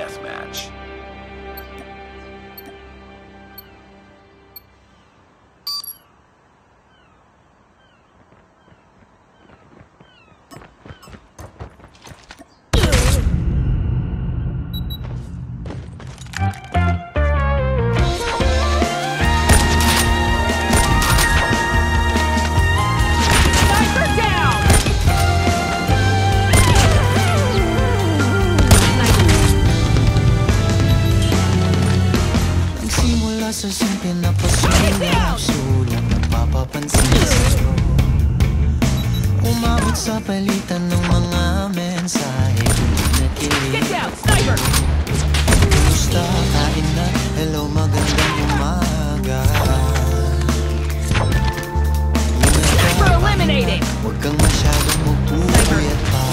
deathmatch. Sa simple na pasulat, sulat na papapansin sa'yo. Umabot sa palitan ng mga mensahe na kilig. Kumusta, kain na, hello, magandang umaga. Huwag kang masyadong magpupuyat pa.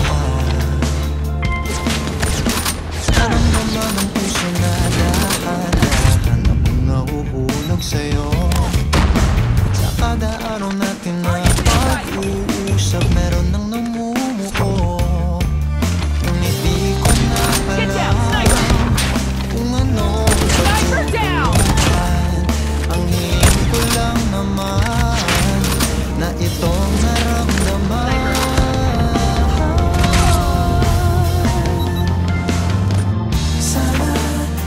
Anong naman ang puso na dahan-dahan akong nahuhulog sa'yo. Sa kada araw natin na pag-uusap, meron nang namumuo. Ngunit di ko na alam kung ano pagtutulungan. Ang hiling ko lang naman na itong naramdaman.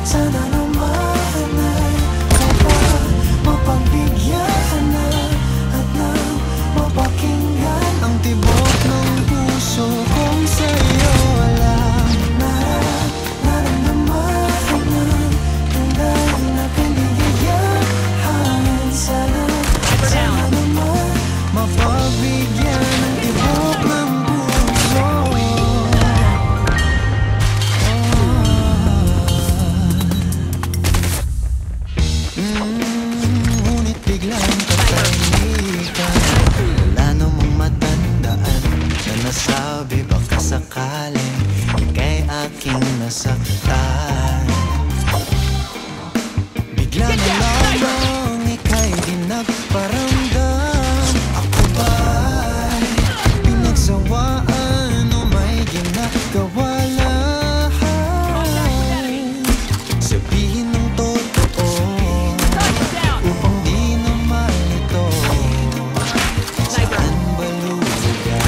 Sana naman ay mapagbigyan na at nang mapakinggan ang tibok ng puso kong sa'yo walang naramdaman ng tunay na kaligayahan. Sana naman mapagbigyan ng tibok ng puso. Ngunit biglang katahimikan, wala namang matandaan na nasabi baka sakaling ika'y aking nasaktan. Bigla na lamang ika'y di nagparamdam. Ako ba'y pinagsawaan o may ginagawa lang? Sabihin ng totoo upang di na malito. Saan ba lugar?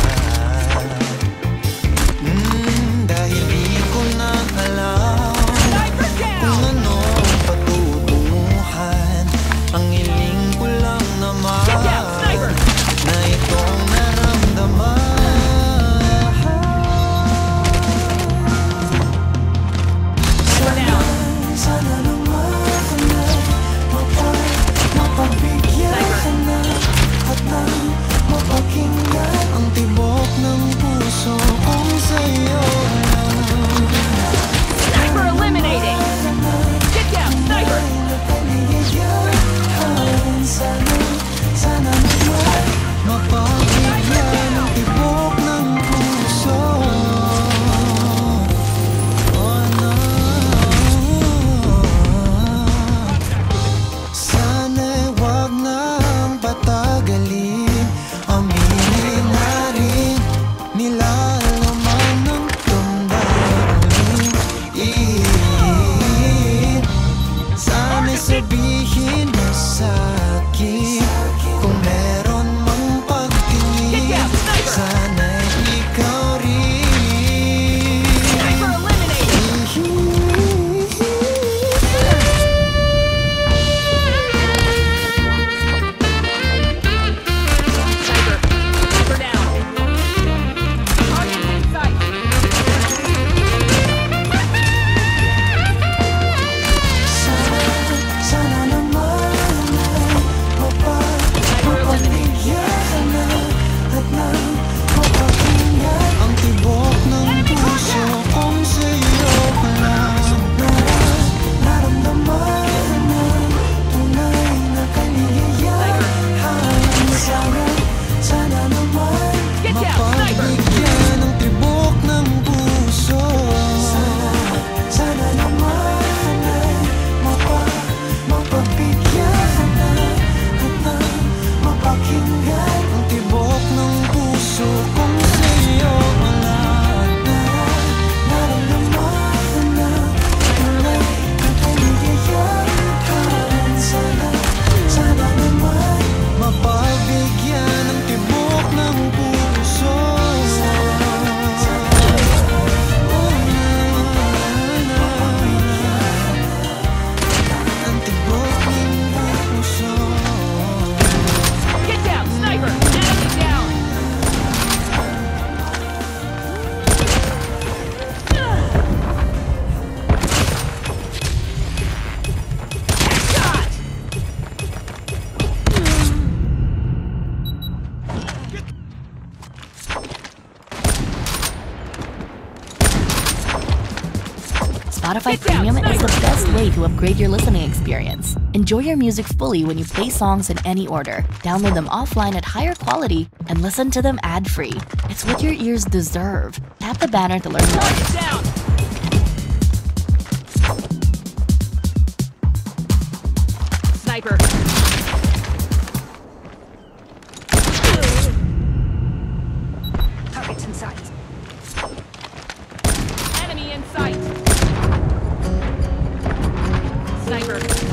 Dahil di ko na alam Spotify Premium is the best way to upgrade your listening experience. Enjoy your music fully when you play songs in any order. Download them offline at higher quality and listen to them ad-free. It's what your ears deserve. Tap the banner to learn more. Down. Sniper. Targets in sight. Enemy in sight. Sniper.